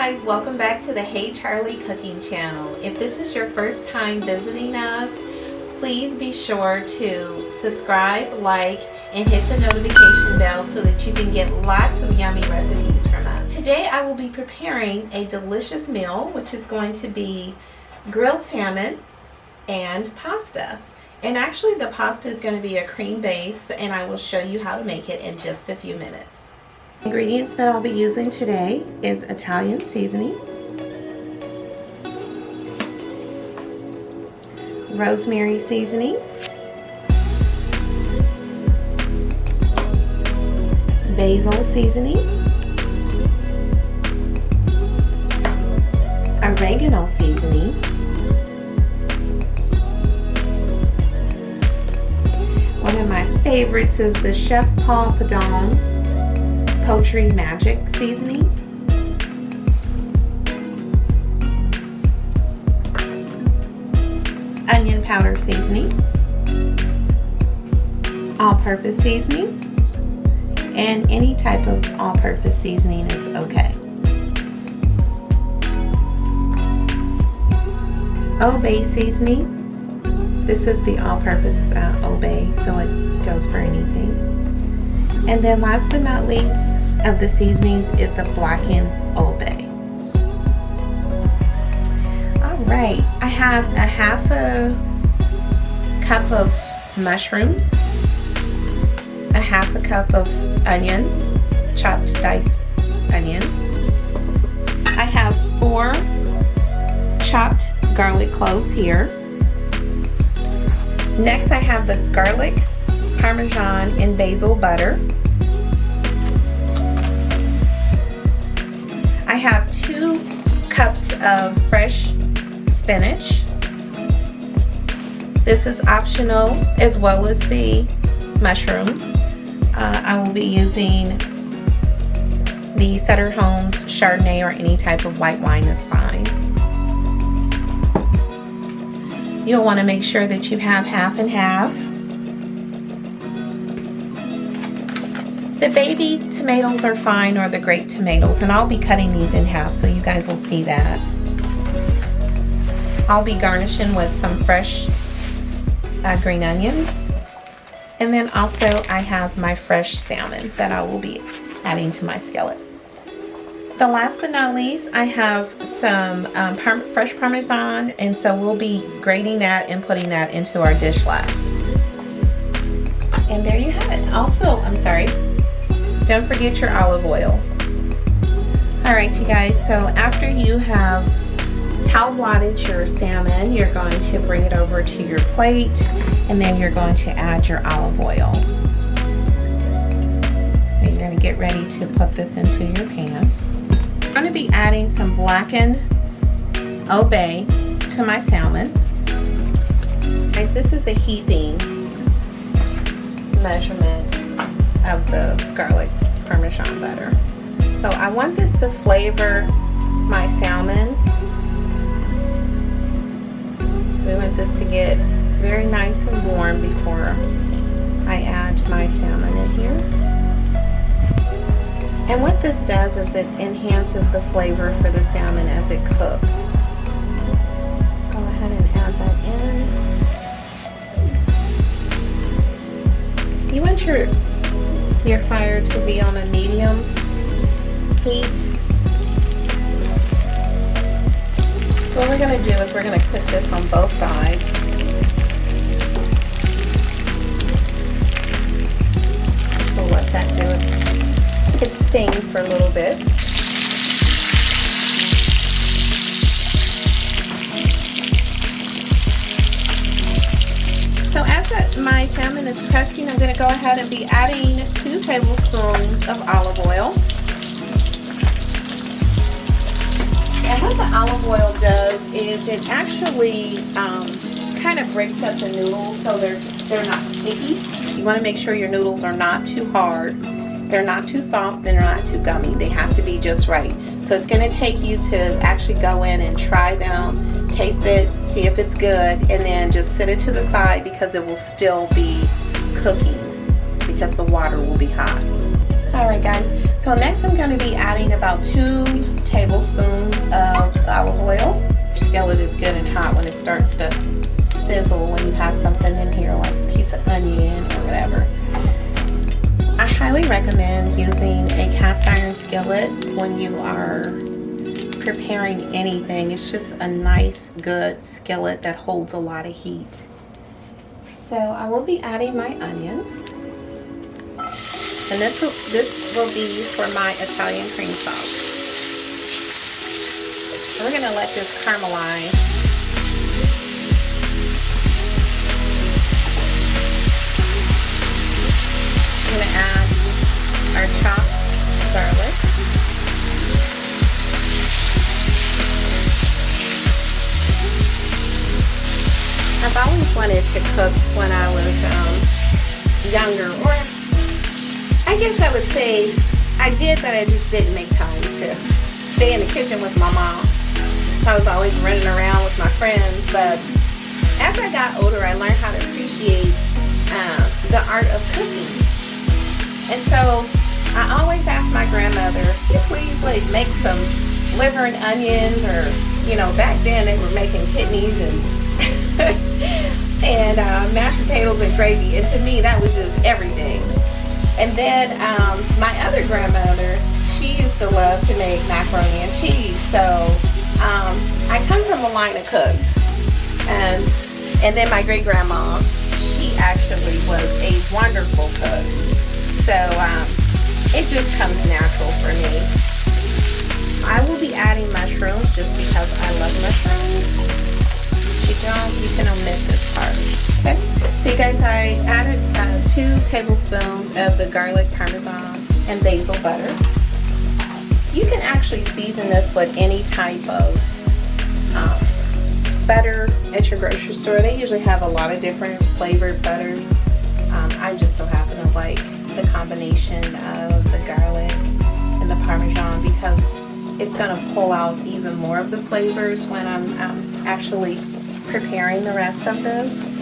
guys, welcome back to the Hey Charli Cooking Channel. If this is your first time visiting us, please be sure to subscribe, like, and hit the notification bell so that you can get lots of yummy recipes from us. Today I will be preparing a delicious meal, which is going to be grilled salmon and pasta. And actually the pasta is going to be a cream base, and I will show you how to make it in just a few minutes. Ingredients that I'll be using today is Italian seasoning, rosemary seasoning, basil seasoning, oregano seasoning, one of my favorites is the Chef Paul Prud'homme Poultry Magic seasoning, onion powder seasoning, all-purpose seasoning, and any type of all-purpose seasoning is okay. 𝐕 seasoning. This is the all-purpose 𝐕, so it goes for anything. And then last but not least of the seasonings is the blackened 𝐕. Alright, I have a half a cup of mushrooms, a half a cup of onions, chopped diced onions. I have 4 chopped garlic cloves here. Next I have the garlic, Parmesan, and basil butter. I have 2 cups of fresh spinach. This is optional, as well as the mushrooms. I will be using the Sutter Homes Chardonnay, or any type of white wine is fine. You'll want to make sure that you have half and half. The baby tomatoes are fine, or the grape tomatoes, and I'll be cutting these in half so you guys will see that. I'll be garnishing with some fresh green onions, and then also I have my fresh salmon that I will be adding to my skillet. The last but not least, I have some fresh Parmesan, and so we'll be grating that and putting that into our dish last. And there you have it. Also, don't forget your olive oil. Alright you guys, so after you have towel blotted your salmon, you're going to bring it over to your plate, and then you're going to add your olive oil. So you're going to get ready to put this into your pan. I'm going to be adding some blackened 𝐕 to my salmon. Guys, this is a heaping measurement of the garlic Parmesan butter. So I want this to flavor my salmon. So we want this to get very nice and warm before I add my salmon in here. And what this does is it enhances the flavor for the salmon as it cooks. Go ahead and add that in. You want your fire to be on a medium heat. So what we're going to do is we're going to cook this on both sides. So let that do its thing for a little bit. So as my salmon is crusting, I'm going to go ahead and be adding 2 tablespoons of olive oil. And what the olive oil does is it actually kind of breaks up the noodles so they're not sticky. You want to make sure your noodles are not too hard, they're not too soft, they're not too gummy. They have to be just right. So it's going to take you to actually go in and try them, taste it, see if it's good, and then just set it to the side because it will still be cooking because the water will be hot. Alright guys, so next I'm going to be adding about 2 tablespoons of olive oil. Your skillet is good and hot when it starts to sizzle, when you have something in here like a piece of onion or whatever. I highly recommend using a cast iron skillet when you are preparing anything. It's just a nice, good skillet that holds a lot of heat. So I will be adding my onions. And this will be for my Italian cream sauce. We're going to let this caramelize. I'm going to add our chopped garlic. I've always wanted to cook when I was younger, or I guess I would say I did, but I just didn't make time to stay in the kitchen with my mom. I was always running around with my friends, but as I got older, I learned how to appreciate the art of cooking. And so I always asked my grandmother, "Can you please like make some liver and onions?" Or, you know, back then they were making kidneys and and mashed potatoes and gravy. And to me, that was just everything. And then my other grandmother, she used to love to make macaroni and cheese. So I come from a line of cooks. And then my great grandma, she actually was a wonderful cook. So it just comes natural for me. I will be adding mushrooms just because I love mushrooms. If you don't, you can omit this part. Okay. So you guys, I added 2 tablespoons of the garlic parmesan and basil butter. You can actually season this with any type of butter at your grocery store. They usually have a lot of different flavored butters. I just so happen to like the combination of the garlic and the parmesan because it's going to pull out even more of the flavors when I'm actually preparing the rest of this.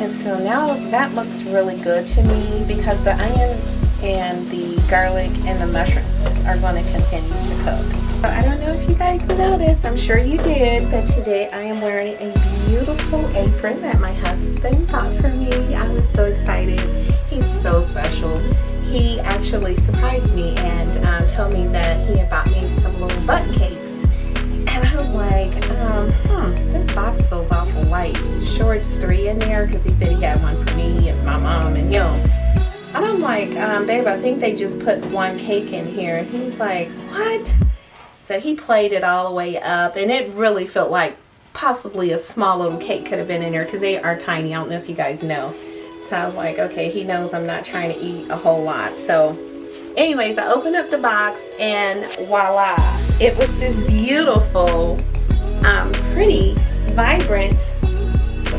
And so now that looks really good to me because the onions and the garlic and the mushrooms are going to continue to cook. So I don't know if you guys noticed, I'm sure you did, but today I am wearing a beautiful apron that my husband bought for me. I was so excited. He's so special. He actually surprised me and told me that he had bought me some little butt cakes. And I was like, this box feels awful light. Sure, it's 3 in there because he said he had one for me and my mom and him. And I'm like, babe, I think they just put 1 cake in here. And he's like, what? So he played it all the way up, and it really felt like possibly a small little cake could have been in there because they are tiny. I don't know if you guys know. So I was like, okay, he knows I'm not trying to eat a whole lot. So anyways, I opened up the box and voila, it was this beautiful, pretty, vibrant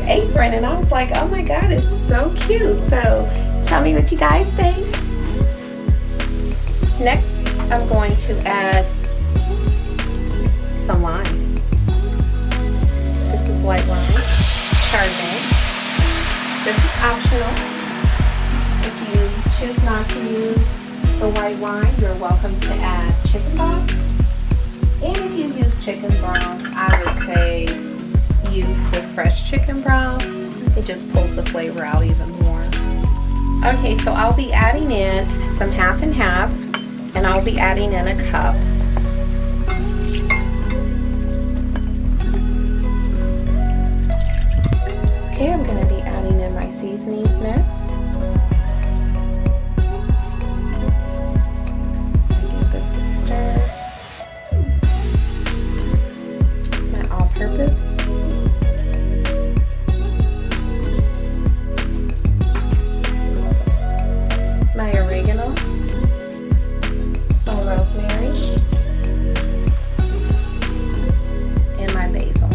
apron. And I was like, oh my God, it's so cute. So tell me what you guys think. Next, I'm going to add some lime. This is white wine, Chardonnay. This is optional. If you choose not to use the white wine, you're welcome to add chicken broth. And if you use chicken broth, I would say use the fresh chicken broth. It just pulls the flavor out even more. Okay, so I'll be adding in some half and half, and I'll be adding in a cup. Okay, I'm going to be adding in my seasonings next. Give this a stir. My all-purpose. My oregano. Some rosemary. And my basil.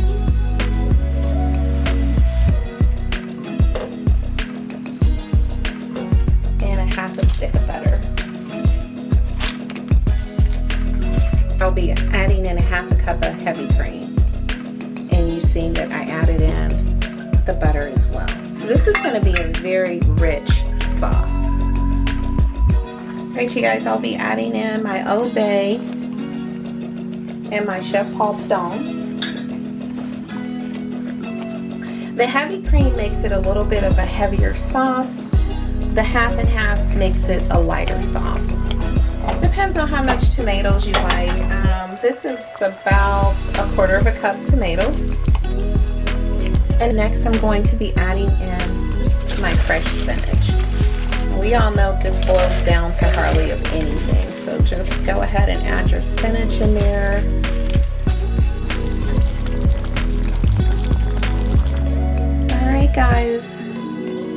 A stick of butter. I'll be adding in a half a cup of heavy cream, and you've seen that I added in the butter as well. So this is going to be a very rich sauce. Alright, you guys, I'll be adding in my Old Bay and my Chef Paul Padon. The heavy cream makes it a little bit of a heavier sauce. The half and half makes it a lighter sauce. Depends on how much tomatoes you like. This is about 1/4 cup tomatoes. And next I'm going to be adding in my fresh spinach. We all know this boils down to hardly of anything, so just go ahead and add your spinach in there. Alright guys,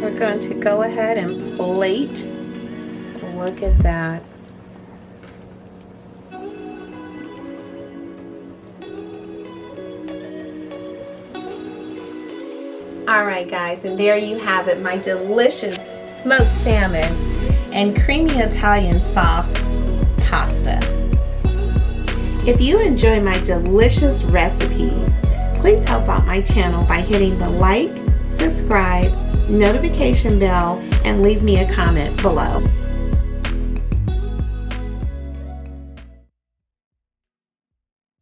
we're going to go ahead and plate. Look at that. Alright guys, and there you have it, my delicious smoked salmon and creamy Italian sauce pasta. If you enjoy my delicious recipes, please help out my channel by hitting the like, subscribe, notification bell, and leave me a comment below.